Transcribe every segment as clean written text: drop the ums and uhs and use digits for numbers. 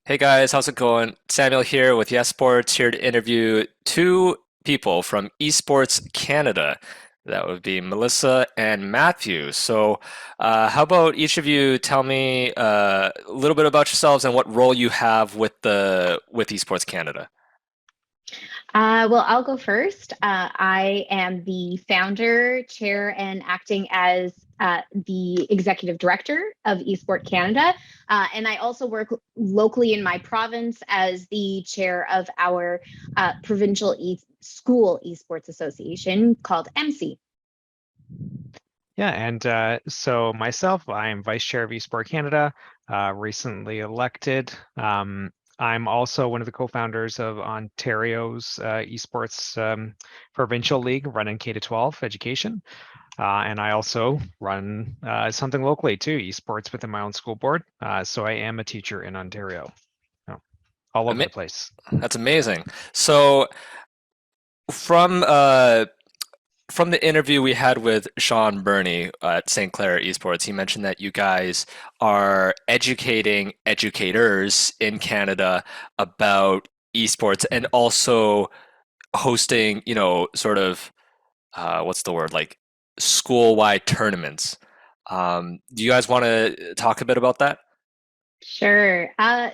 Hey guys, how's it going? Samuel here with Esports, here to interview two people from Esports Canada. That would be Melissa and Matthew. How about each of you tell me a little bit about yourselves and what role you have with Esports Canada? Well, I'll go first. I am the founder, chair, and acting as the executive director of Esports Canada. And I also work locally in my province as the chair of our provincial school esports association called MC. Yeah, and so myself, I am vice chair of Esports Canada, recently elected. I'm also one of the co-founders of Ontario's esports provincial league, running K to 12 education, and I also run something locally too, esports within my own school board. So I am a teacher in Ontario, so, all over Ama the place. that's amazing. So from uh, from the interview we had with Sean Burney at St. Clair Esports, he mentioned that you guys are educating educators in Canada about esports and also hosting, what's the word, like school-wide tournaments. Do you guys want to talk a bit about that? Sure.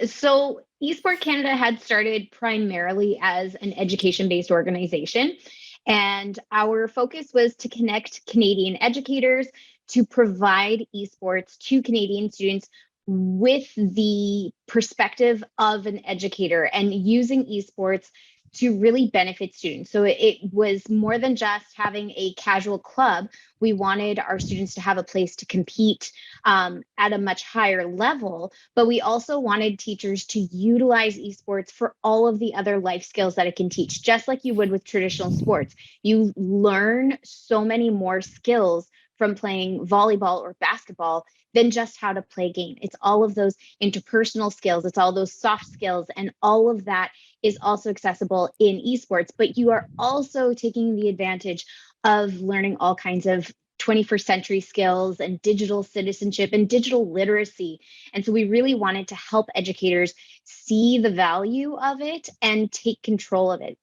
So Esports Canada had started primarily as an education-based organization, and our focus was to connect Canadian educators to provide esports to Canadian students with the perspective of an educator and using esports to really benefit students. So it was more than just having a casual club. We wanted our students to have a place to compete at a much higher level, but we also wanted teachers to utilize esports for all of the other life skills that it can teach, just like you would with traditional sports. You learn so many more skills from playing volleyball or basketball than just how to play a game. It's all of those interpersonal skills, it's all those soft skills, and all of that is also accessible in esports. But you are also taking the advantage of learning all kinds of 21st century skills and digital citizenship and digital literacy. And so we really wanted to help educators see the value of it and take control of it.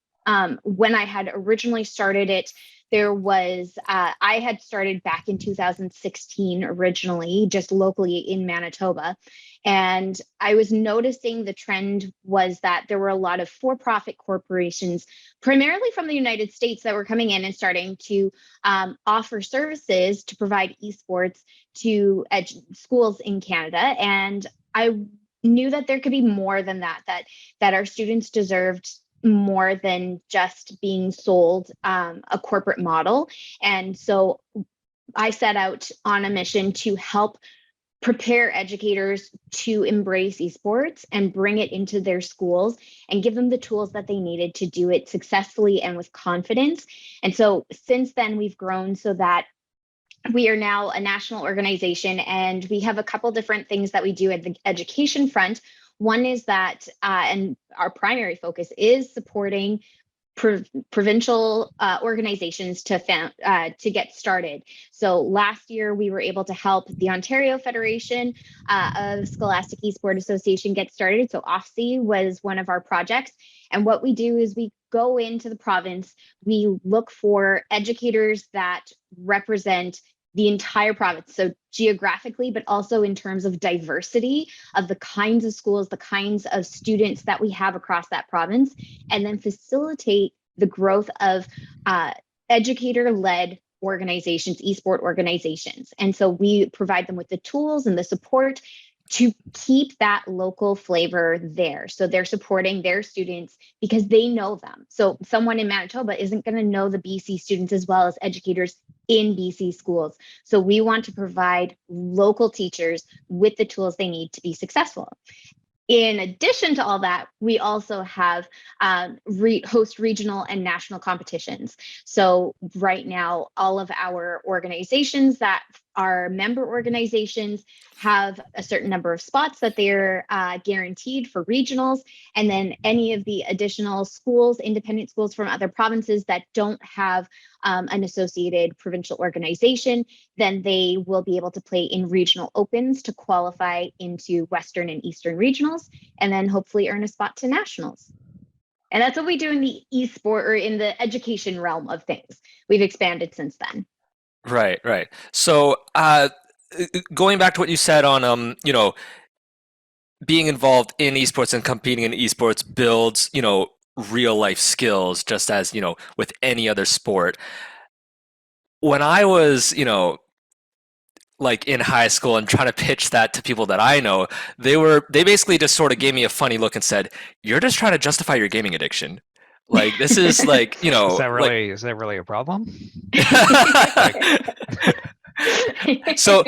When I had originally started it, I had started back in 2016 originally, just locally in Manitoba. And I was noticing the trend was that there were a lot of for profit corporations, primarily from the United States, that were coming in and starting to offer services to provide esports to schools in Canada. And I knew that there could be more than that our students deserved more than just being sold a corporate model. And so I set out on a mission to help prepare educators to embrace esports and bring it into their schools and give them the tools that they needed to do it successfully and with confidence. And so since then, we've grown so that we are now a national organization, and we have a couple different things that we do at the education front. One is that, and our primary focus is supporting provincial organizations to get started. So last year we were able to help the Ontario Federation of Scholastic Esport Association get started. So OFSI was one of our projects. And what we do is we go into the province, we look for educators that represent the entire province. So geographically, but also in terms of diversity of the kinds of schools, the kinds of students that we have across that province, and then facilitate the growth of educator-led organizations, esport organizations. And so we provide them with the tools and the support to keep that local flavor there. So they're supporting their students because they know them. So someone in Manitoba isn't going to know the BC students as well as educators in BC schools. So we want to provide local teachers with the tools they need to be successful. In addition to all that, we also have host regional and national competitions. So right now, all of our organizations that our member organizations have a certain number of spots that they're guaranteed for regionals. And then any of the additional schools, independent schools from other provinces that don't have an associated provincial organization, then they will be able to play in regional opens to qualify into Western and Eastern regionals, and then hopefully earn a spot to nationals. And that's what we do in the esport or in the education realm of things. We've expanded since then. Right, right. So, going back to what you said on, being involved in esports and competing in esports builds, real life skills, just as, with any other sport. When I was, like in high school and trying to pitch that to people that I know, they basically just sort of gave me a funny look and said, "You're just trying to justify your gaming addiction." Like this is like, Is that really a problem? So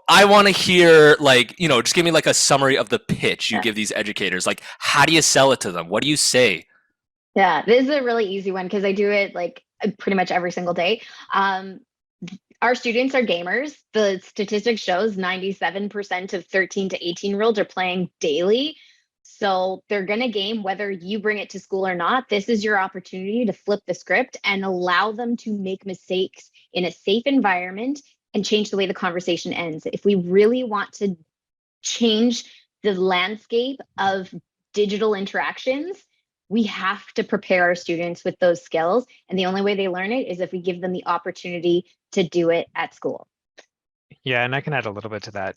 I want to hear like, just give me like a summary of the pitch you Yeah. give these educators. Like, how do you sell it to them? What do you say? Yeah, this is a really easy one because I do it like pretty much every single day. Um, our students are gamers. The statistics shows 97% of 13 to 18-year-olds are playing daily. So they're going to game whether you bring it to school or not. This is your opportunity to flip the script and allow them to make mistakes in a safe environment and change the way the conversation ends. If we really want to change the landscape of digital interactions, we have to prepare our students with those skills. And the only way they learn it is if we give them the opportunity to do it at school. Yeah, and I can add a little bit to that.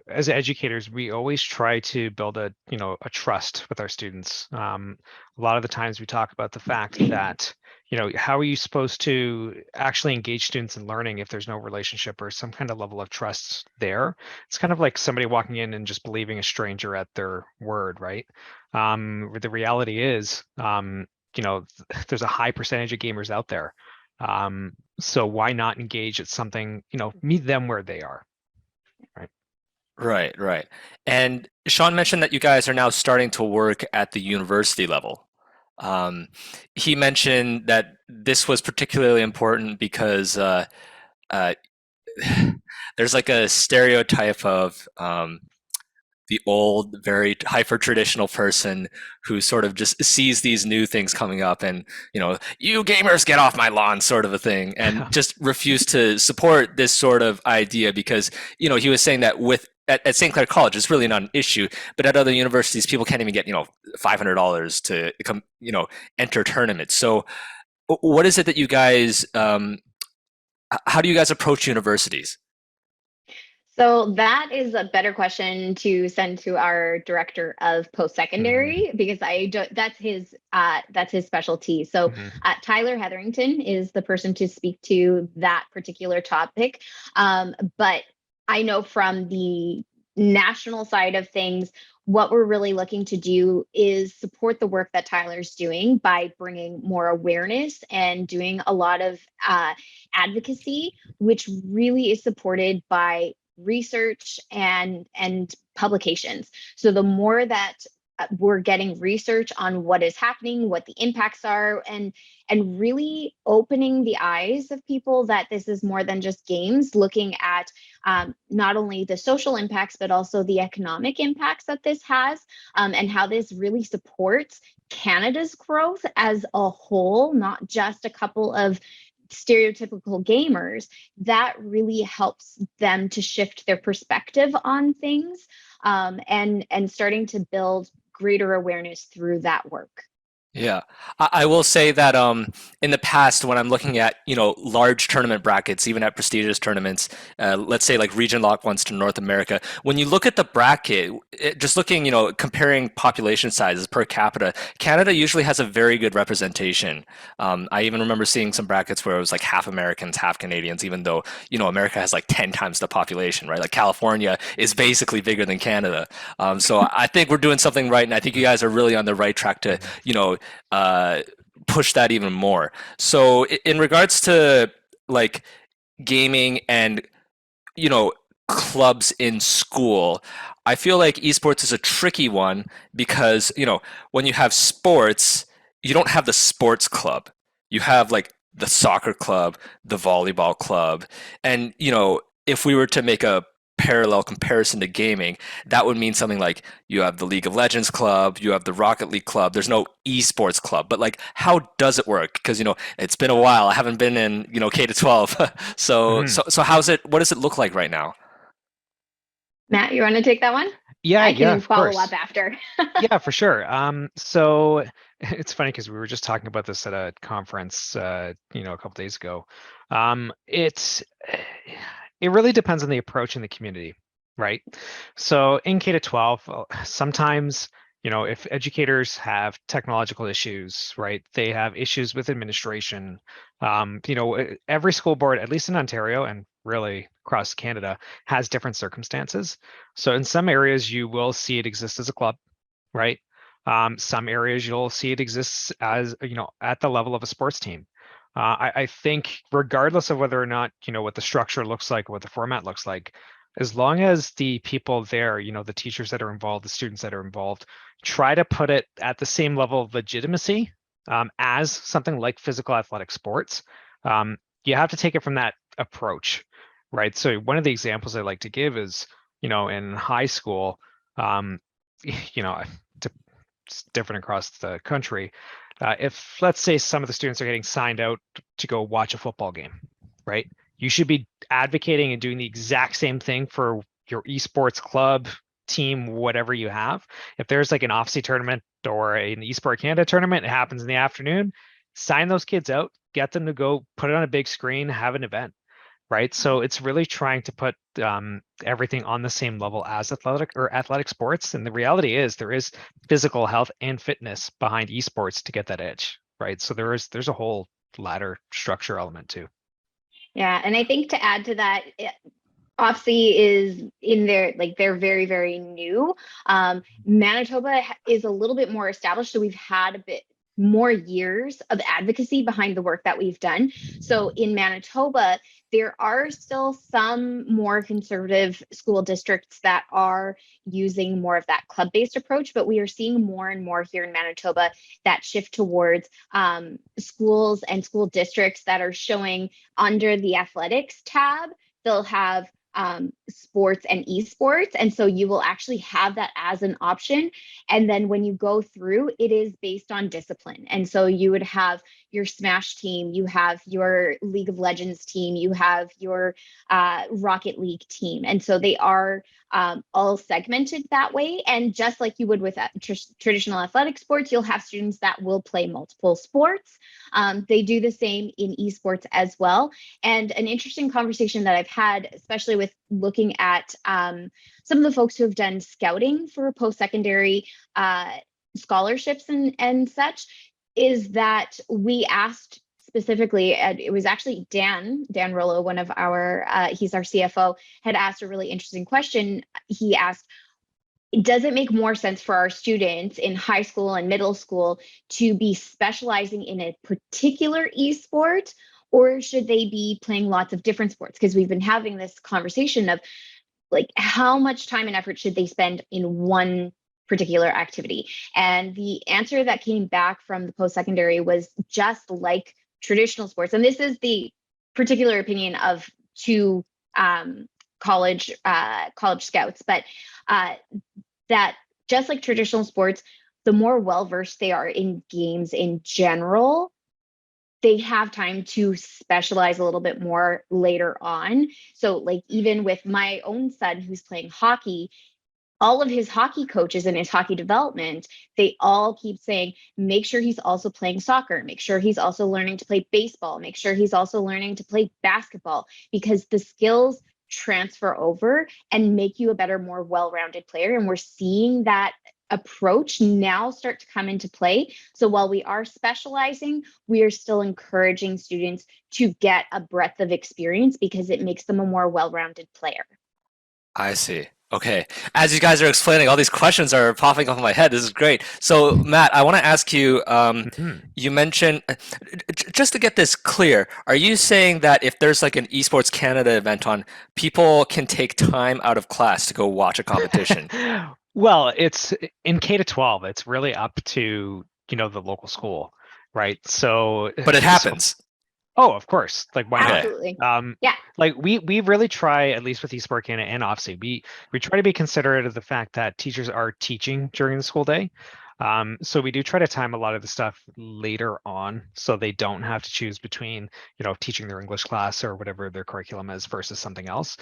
As educators, we always try to build a trust with our students. A lot of the times we talk about the fact that, how are you supposed to actually engage students in learning if there's no relationship or some kind of level of trust there? It's kind of like somebody walking in and just believing a stranger at their word, right? The reality is, there's a high percentage of gamers out there. So why not engage at something, meet them where they are, right? Right, right. And Sean mentioned that you guys are now starting to work at the university level. Um, he mentioned that this was particularly important because uh, there's like a stereotype of the old, very hyper traditional person who sort of just sees these new things coming up and, you gamers get off my lawn, sort of a thing, and just refuse to support this sort of idea because, he was saying that at St. Clair College, it's really not an issue, but at other universities, people can't even get, $500 to come, enter tournaments. So, what is it that you guys, how do you guys approach universities? So that is a better question to send to our director of Mhm, post-secondary because I don't, that's his specialty. So mhm. Tyler Hetherington is the person to speak to that particular topic. But I know from the national side of things, what we're really looking to do is support the work that Tyler's doing by bringing more awareness and doing a lot of advocacy, which really is supported by research and publications. So the more that we're getting research on what is happening, what the impacts are, and really opening the eyes of people that this is more than just games, looking at not only the social impacts but also the economic impacts that this has, and how this really supports Canada's growth as a whole, not just a couple of stereotypical gamers. That really helps them to shift their perspective on things, and starting to build greater awareness through that work. Yeah, I will say that in the past, when I'm looking at large tournament brackets, even at prestigious tournaments, let's say like region lock ones to North America, when you look at the bracket, just looking, comparing population sizes per capita, Canada usually has a very good representation. I even remember seeing some brackets where it was like half Americans, half Canadians, even though America has like 10 times the population, right? Like California is basically bigger than Canada. So I think we're doing something right, and I think you guys are really on the right track to uh, push that even more. So in regards to like gaming and you know clubs in school, I feel like esports is a tricky one because when you have sports, you don't have the sports club. You have like the soccer club, the volleyball club. And, if we were to make a parallel comparison to gaming, that would mean something like you have the League of Legends club, you have the Rocket League club. There's no esports club, but like, how does it work? Because it's been a while. I haven't been in K to 12. So Mhm. so so how's it? What does it look like right now? Matt, you want to take that one? Yeah, I yeah, can of follow up course. after. Yeah, for sure. So it's funny because we were just talking about this at a conference, a couple days ago. It's it really depends on the approach in the community, right? So in K to 12, sometimes, if educators have technological issues, right, they have issues with administration. Every school board, at least in Ontario and really across Canada, has different circumstances. So in some areas, you will see it exist as a club, right? Some areas you'll see it exists as, at the level of a sports team. I think regardless of whether or not, what the structure looks like, what the format looks like, as long as the people there, the teachers that are involved, the students that are involved, try to put it at the same level of legitimacy as something like physical athletic sports, you have to take it from that approach, right? So one of the examples I like to give is, in high school, um, you know, it's different across the country. If let's say some of the students are getting signed out to go watch a football game, right? You should be advocating and doing the exact same thing for your esports club, team, whatever you have. If there's like an off-season tournament or an Esports Canada tournament, it happens in the afternoon, sign those kids out, get them to go put it on a big screen, have an event, right? So it's really trying to put everything on the same level as athletic sports. And the reality is there is physical health and fitness behind esports to get that edge, right? So there's a whole ladder structure element too. Yeah, and I think to add to that, OFSI is in there, like they're very, very new. Manitoba is a little bit more established, so we've had a bit more years of advocacy behind the work that we've done. So in Manitoba, there are still some more conservative school districts that are using more of that club-based approach, but we are seeing more and more here in Manitoba that shift towards schools and school districts that are showing under the athletics tab, they'll have sports and esports. And so you will actually have that as an option. And then when you go through, it is based on discipline. And so you would have your Smash team, you have your League of Legends team, you have your Rocket League team. And so they are all segmented that way. And just like you would with traditional athletic sports, you'll have students that will play multiple sports. They do the same in esports as well. And an interesting conversation that I've had, especially with looking at some of the folks who have done scouting for post-secondary scholarships and such, is that we asked specifically, it was actually Dan Rollo, one of our, he's our CFO, had asked a really interesting question. He asked, does it make more sense for our students in high school and middle school to be specializing in a particular esport, or should they be playing lots of different sports? Because we've been having this conversation of like how much time and effort should they spend in one particular activity? And the answer that came back from the post-secondary was just like traditional sports. And this is the particular opinion of two college scouts, but that just like traditional sports, the more well-versed they are in games in general, they have time to specialize a little bit more later on. So like even with my own son who's playing hockey, all of his hockey coaches and his hockey development, they all keep saying, make sure he's also playing soccer, make sure he's also learning to play baseball, make sure he's also learning to play basketball, because the skills transfer over and make you a better, more well-rounded player. And we're seeing that approach now start to come into play. So while we are specializing, we are still encouraging students to get a breadth of experience because it makes them a more well-rounded player. I see. Okay. As you guys are explaining, all these questions are popping up in my head. This is great. So, Matt, I want to ask you, Mhm. you mentioned, just to get this clear, are you saying that if there's like an Esports Canada event on, people can take time out of class to go watch a competition? Well, it's in K to 12, it's really up to, the local school, right? So, But it so happens. Oh, of course. Like, why not? Okay. Absolutely. Um, Yeah. like we really try, at least with Esport Canada and obviously we try to be considerate of the fact that teachers are teaching during the school day. So we do try to time a lot of the stuff later on, so they don't have to choose between, teaching their English class or whatever their curriculum is versus something else.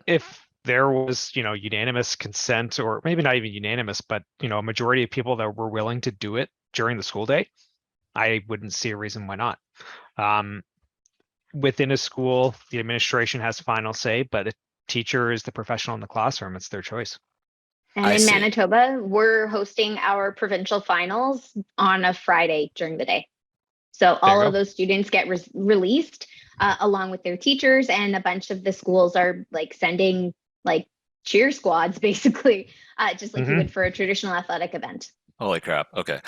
If there was, unanimous consent, or maybe not even unanimous, but a majority of people that were willing to do it during the school day, I wouldn't see a reason why not. Um, Within a school, the administration has final say, but a teacher is the professional in the classroom. It's their choice. And I in see. Manitoba, we're hosting our provincial finals on a Friday during the day. So There you all of go. those students get released along with their teachers, and a bunch of the schools are like sending like cheer squads, basically, just like you Hmm. would for a traditional athletic event. Holy crap. Okay.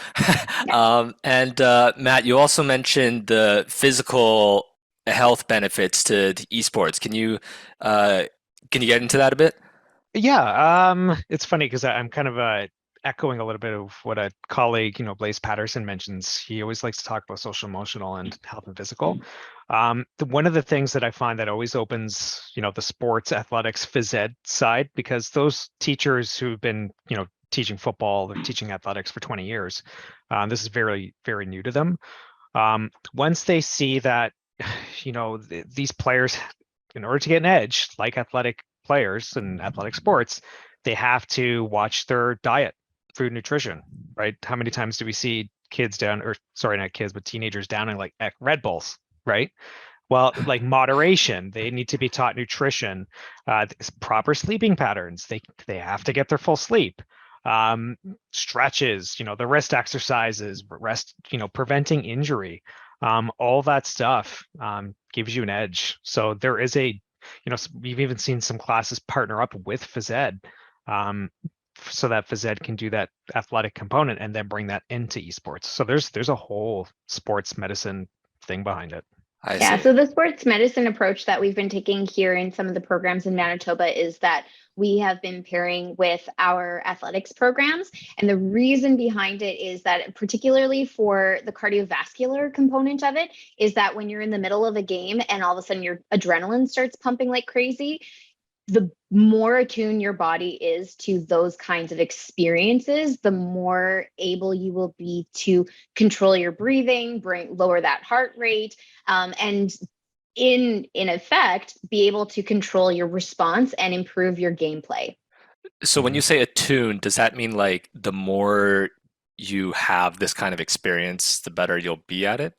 Yeah. And Matt, you also mentioned the physical health benefits to esports. Can you get into that a bit? Yeah, it's funny because I'm kind of echoing a little bit of what a colleague, Blaise Patterson mentions. He always likes to talk about social emotional and health and physical. One of the things that I find that always opens, the sports, athletics, phys ed side, because those teachers who've been, teaching football or teaching athletics for 20 years, this is very, very new to them. Once they see that, these players, in order to get an edge, like athletic players and athletic sports, they have to watch their diet, food, nutrition, right? How many times do we see kids down, or sorry, not kids, but teenagers downing like Red Bulls, right? Well, like moderation, they need to be taught nutrition, proper sleeping patterns. They have to get their full sleep. Um, Stretches, the rest exercises, rest, preventing injury. All that stuff gives you an edge. So there is we've even seen some classes partner up with phys ed, um, so that phys ed can do that athletic component and then bring that into esports. So there's a whole sports medicine thing behind it. I Yeah, see. so the sports medicine approach that we've been taking here in some of the programs in Manitoba is that we have been pairing with our athletics programs. And the reason behind it is that, particularly for the cardiovascular component of it, is that when you're in the middle of a game and all of a sudden your adrenaline starts pumping like crazy, the more attuned your body is to those kinds of experiences, the more able you will be to control your breathing, lower that heart rate, and in effect, be able to control your response and improve your gameplay. So when you say attuned, does that mean like the more you have this kind of experience, the better you'll be at it?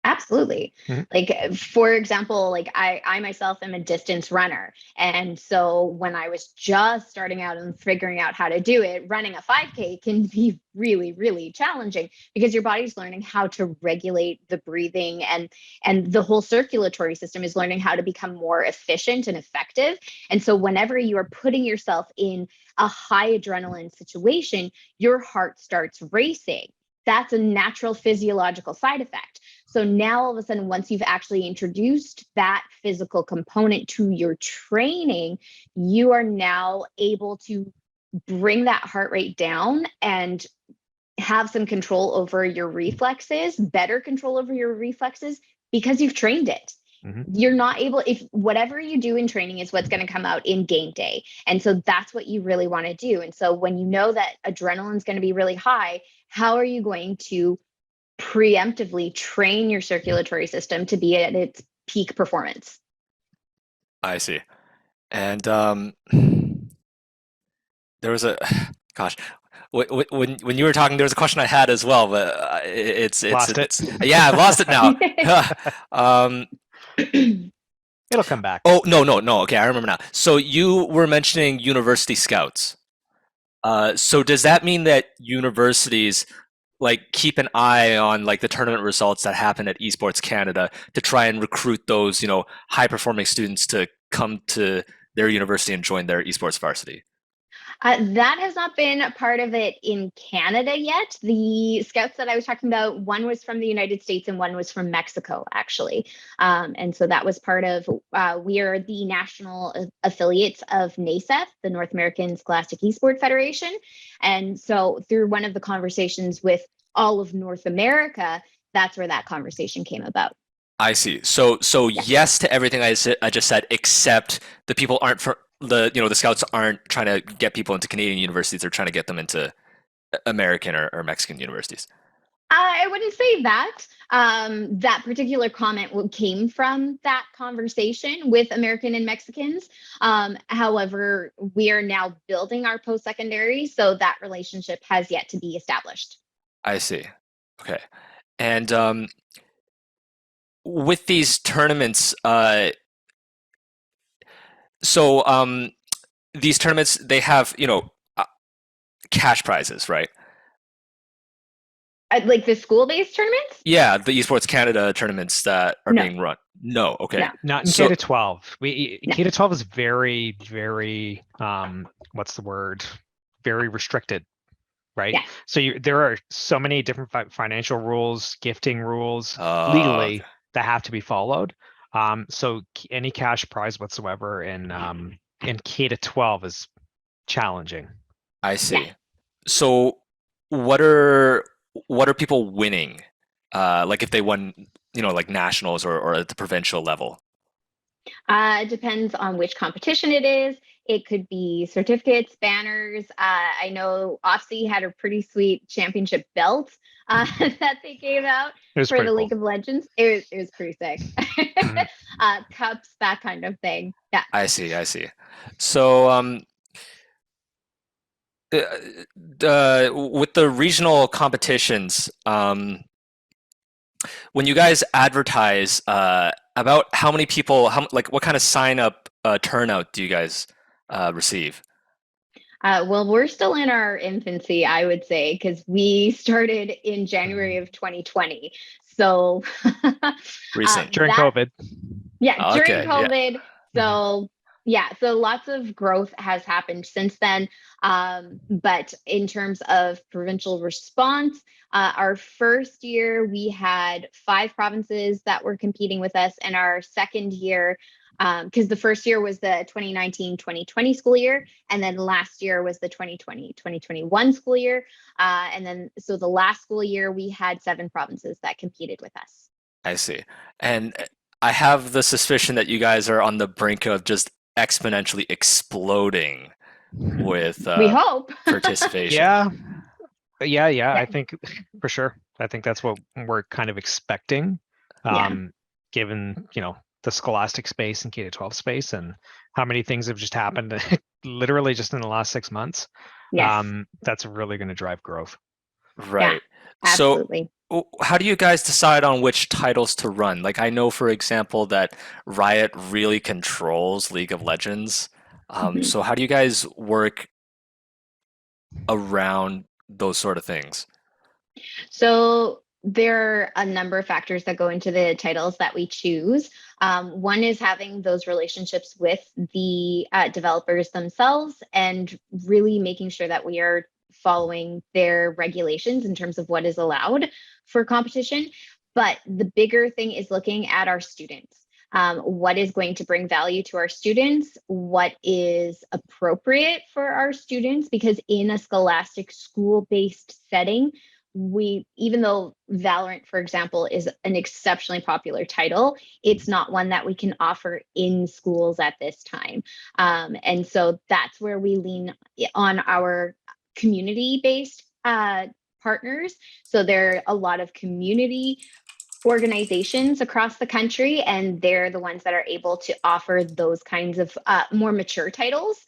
Absolutely. Mhm. Like, for example, like I myself am a distance runner. And so when I was just starting out and figuring out how to do it, running a 5K can be really, really challenging because your body's learning how to regulate the breathing, and the whole circulatory system is learning how to become more efficient and effective. And so whenever you are putting yourself in a high adrenaline situation, your heart starts racing. That's a natural physiological side effect. So now all of a sudden, once you've actually introduced that physical component to your training, you are now able to bring that heart rate down and have some control over your reflexes, better control over your reflexes, because you've trained it. Mhm. You're not able, if whatever you do in training is what's going to come out in game day. And so that's what you really want to do. And so when you know that adrenaline is going to be really high, how are you going to preemptively train your circulatory system to be at its peak performance? I see. And there was a gosh, when you were talking, there was a question I had as well, but Lost it. it's yeah, I've lost it now. um, It'll come back. oh no. Okay, I remember now. So you were mentioning university scouts. So does that mean that universities like keep an eye on like the tournament results that happen at Esports Canada to try and recruit those, high performing students to come to their university and join their esports varsity? That has not been a part of it in Canada yet. The scouts that I was talking about, one was from the United States and one was from Mexico, actually. And so that was part of, we are the national affiliates of NASEF, the North American Scholastic Esport Federation. And so through one of the conversations with all of North America, that's where that conversation came about. I see. So Yeah. yes to everything I just said, except the people aren't for the scouts aren't trying to get people into Canadian universities. They're trying to get them into American or Mexican universities. I wouldn't say that. That particular comment came from that conversation with American and Mexicans. However, we are now building our post secondary, so that relationship has yet to be established. I see. Okay. And with these tournaments, so these tournaments they have cash prizes, right? Like the school based tournaments? Yeah, the Esports Canada tournaments that are No, being run. No, no, okay. Not in K So to 12. We no. K to 12 is very, very what's the word? Very restricted, right? Yeah. So there are so many different financial rules, gifting rules okay. legally that have to be followed. So any cash prize whatsoever in K to 12 is challenging. I Yeah. see. So what are what are people winning? Like if they won, like nationals or at the provincial level. It depends on which competition it is. It could be certificates, banners. I know OFSI had a pretty sweet championship belt that they gave out It was for pretty the cool. League of Legends. It was pretty sick. Mhm. Cups, that kind of thing. Yeah. I see, I see. So uh, with the regional competitions, when you guys advertise, about how many people, like what kind of sign up turnout do you guys receive? Well, we're still in our infancy, I would say, because we started in January Mhm. of 2020. So Recent. During that COVID. yeah, during Okay, yeah. COVID. Mhm. So yeah, so lots of growth has happened since then. But in terms of provincial response, our first year we had 5 provinces that were competing with us, and our second year, because the first year was the 2019-2020 school year, and then last year was the 2020-2021 school year. And then so the last school year we had 7 provinces that competed with us. I see. And I have the suspicion that you guys are on the brink of just exponentially exploding with We hope. participation. Yeah, yeah. Yeah, I think for sure. I think that's what we're kind of expecting, yeah. given, the scholastic space and K to 12 space and how many things have just happened literally just in the last 6 months. Yes. That's really going to drive growth. Yeah, Right. So, absolutely. how do you guys decide on which titles to run? Like, I know, for example, that Riot really controls League of Legends. Mhm. So, how do you guys work around those sort of things? So there are a number of factors that go into the titles that we choose. One is having those relationships with the developers themselves and really making sure that we are following their regulations in terms of what is allowed for competition. But the bigger thing is looking at our students. What is going to bring value to our students? What is appropriate for our students? Because in a scholastic school based setting, we even though Valorant, for example, is an exceptionally popular title, it's not one that we can offer in schools at this time. And so that's where we lean on our community based partners. So there are a lot of community organizations across the country, and they're the ones that are able to offer those kinds of more mature titles.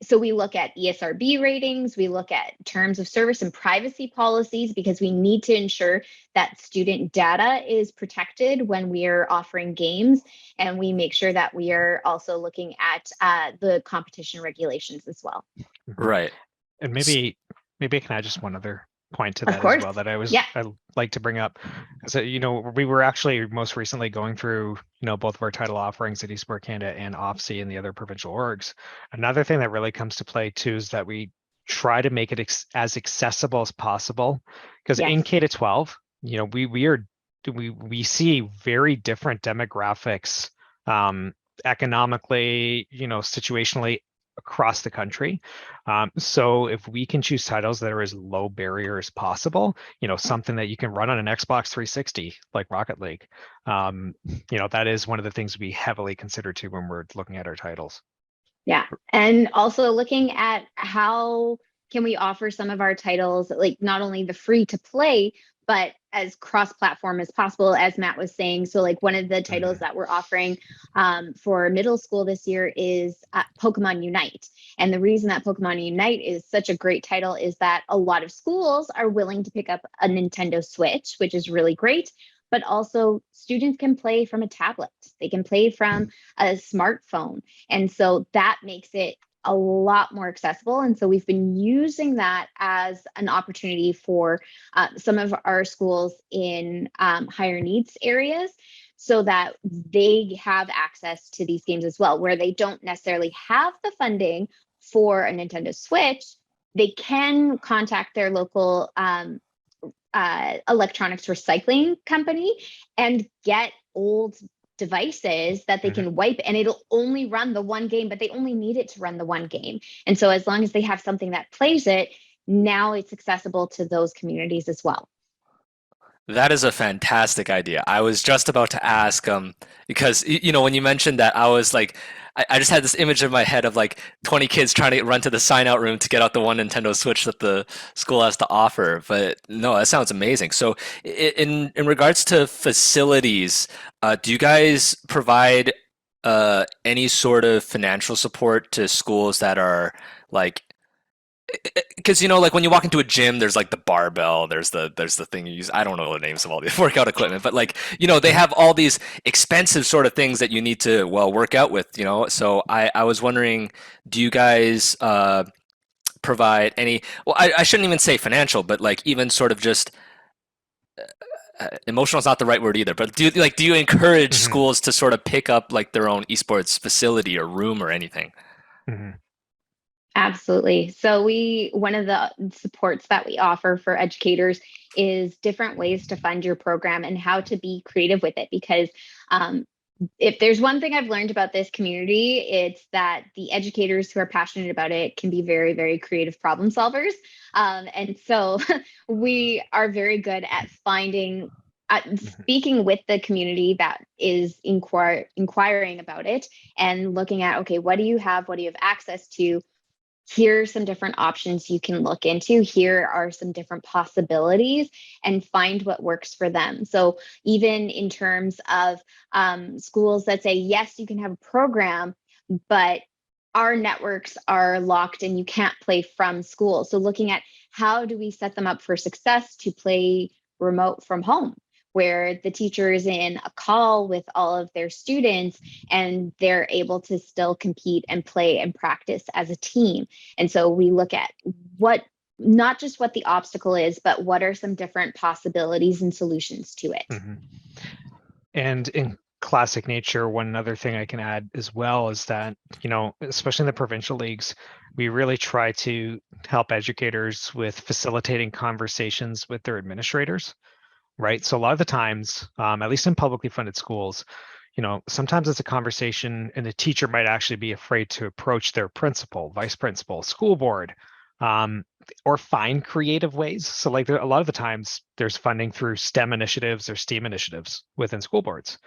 So we look at ESRB ratings, we look at terms of service and privacy policies because we need to ensure that student data is protected when we are offering games. And we make sure that we are also looking at the competition regulations as well. Mhm. Right. And S- maybe I can add just one other point to Of that as course. well that Yeah. I like to bring up. So, we were actually most recently going through, both of our title offerings at Esports Canada and OFSI and the other provincial orgs. Another thing that really comes to play too is that we try to make it as accessible as possible. Because Yes. in K to 12, we see very different demographics, economically, situationally across the country. So if we can choose titles that are as low barrier as possible, something that you can run on an Xbox 360 like Rocket League, that is one of the things we heavily consider too when we're looking at our titles. Yeah. And also looking at how can we offer some of our titles, like not only the free to play, but as cross-platform as possible, as Matt was saying. So like one of the titles that we're offering for middle school this year is Pokemon Unite. And the reason that Pokemon Unite is such a great title is that a lot of schools are willing to pick up a Nintendo Switch, which is really great. But also students can play from a tablet. They can play from a smartphone. And so that makes it a lot more accessible. And so we've been using that as an opportunity for some of our schools in higher needs areas so that they have access to these games as well, where they don't necessarily have the funding for a Nintendo Switch. They can contact their local electronics recycling company and get old devices that they can wipe, and it'll only run the one game, but they only need it to run the one game. And so as long as they have something that plays it, now it's accessible to those communities as well. That is a fantastic idea. I was just about to ask, because when you mentioned that, I was like, I just had this image in my head of like 20 kids trying to run to the sign out room to get out the one Nintendo Switch that the school has to offer. But no, that sounds amazing. So in regards to facilities, do you guys provide any sort of financial support to schools that are like, because like when you walk into a gym, there's like the barbell, there's the thing you use. I don't know the names of all the workout equipment, but like they have all these expensive sort of things that you need to work out with. So I was wondering, do you guys provide any? Well, I shouldn't even say financial, but like even sort of just emotional is not the right word either. But do you encourage schools to sort of pick up like their own esports facility or room or anything? Absolutely. So one of the supports that we offer for educators is different ways to fund your program and how to be creative with it. Because if there's one thing I've learned about this community, it's that the educators who are passionate about it can be very, very creative problem solvers. And so we are very good at finding speaking with the community that is inquiring about it and looking at, okay, what do you have access to? Here are some different options you can look into. Here are some different possibilities, and find what works for them. So even in terms of schools that say, yes, you can have a program, but our networks are locked and you can't play from school. So looking at how do we set them up for success to play remote from home, where the teacher is in a call with all of their students and they're able to still compete and play and practice as a team. And so we look at not just what the obstacle is, but what are some different possibilities and solutions to it. And in classic nature, one other thing I can add as well is that, especially in the provincial leagues, we really try to help educators with facilitating conversations with their administrators. Right. So a lot of the times, at least in publicly funded schools, sometimes it's a conversation and the teacher might actually be afraid to approach their principal, vice principal, school board, or find creative ways. So like a lot of the times there's funding through STEM initiatives or STEAM initiatives within school boards.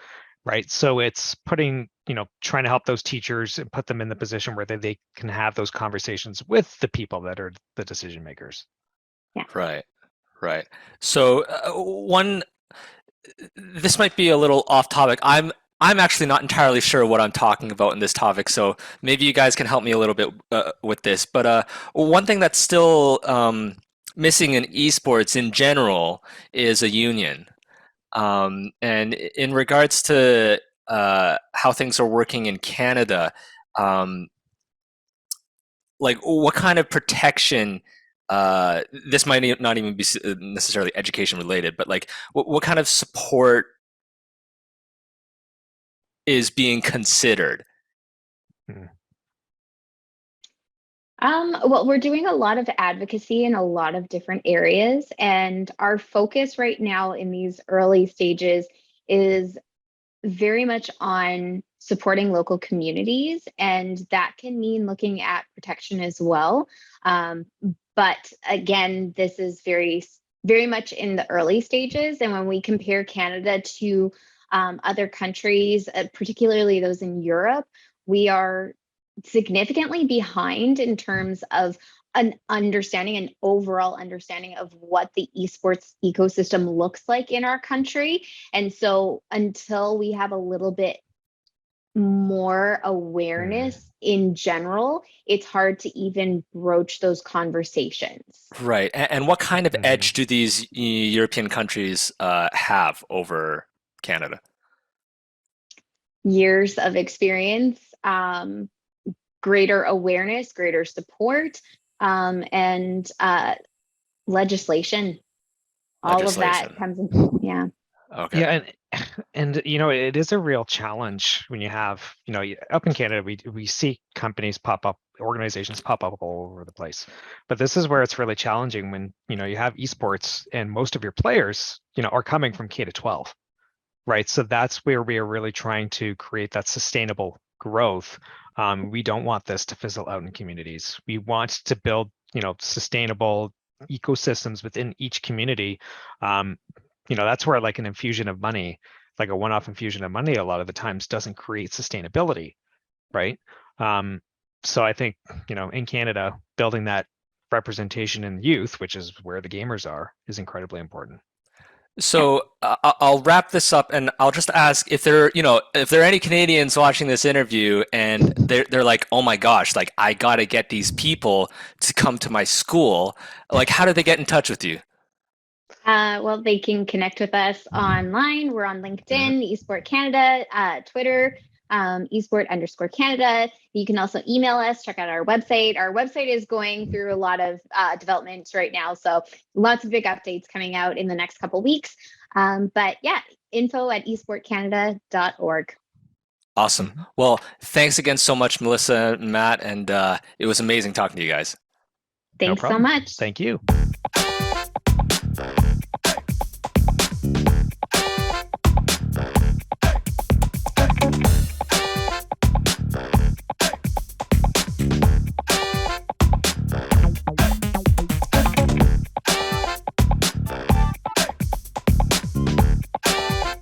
Right. So it's trying to help those teachers and put them in the position where they can have those conversations with the people that are the decision makers. Yeah. Right. So this might be a little off topic. I'm actually not entirely sure what I'm talking about in this topic, so maybe you guys can help me a little bit with this. But one thing that's still missing in esports in general is a union. And in regards to how things are working in Canada, um, like what kind of protection this might not even be necessarily education related, but like what kind of support is being considered? Well, we're doing a lot of advocacy in a lot of different areas, and our focus right now in these early stages is very much on supporting local communities, and that can mean looking at protection as well. But again, this is very much in the early stages. And when we compare Canada to other countries, particularly those in Europe, we are significantly behind in terms of an overall understanding of what the esports ecosystem looks like in our country. And so until we have a little bit more awareness in general, it's hard to even broach those conversations. Right. And what kind of edge do these European countries have over Canada? Years of experience, greater awareness, greater support, and legislation. All of that Legislation. comes in. Yeah. Okay. Yeah, and it is a real challenge when you have, up in Canada, we see companies pop up, organizations pop up all over the place. But this is where it's really challenging when, you have esports and most of your players, are coming from K to 12, right? So that's where we are really trying to create that sustainable growth. We don't want this to fizzle out in communities. We want to build, sustainable ecosystems within each community. That's where like an infusion of money, like a one-off infusion of money, a lot of the times doesn't create sustainability, right? So I think, in Canada, building that representation in youth, which is where the gamers are, is incredibly important. So I'll wrap this up, and I'll just ask if there are any Canadians watching this interview, and they're like, oh my gosh, like I gotta get these people to come to my school. Like, how do they get in touch with you? Well, they can connect with us online. We're on LinkedIn, Esport Canada, Twitter, esport_Canada. You can also email us, check out our website. Our website is going through a lot of developments right now. So lots of big updates coming out in the next couple weeks. But yeah, info@esportcanada.org. Awesome. Well, thanks again so much, Melissa and Matt, and it was amazing talking to you guys. No Thanks so problem. much. Thank you.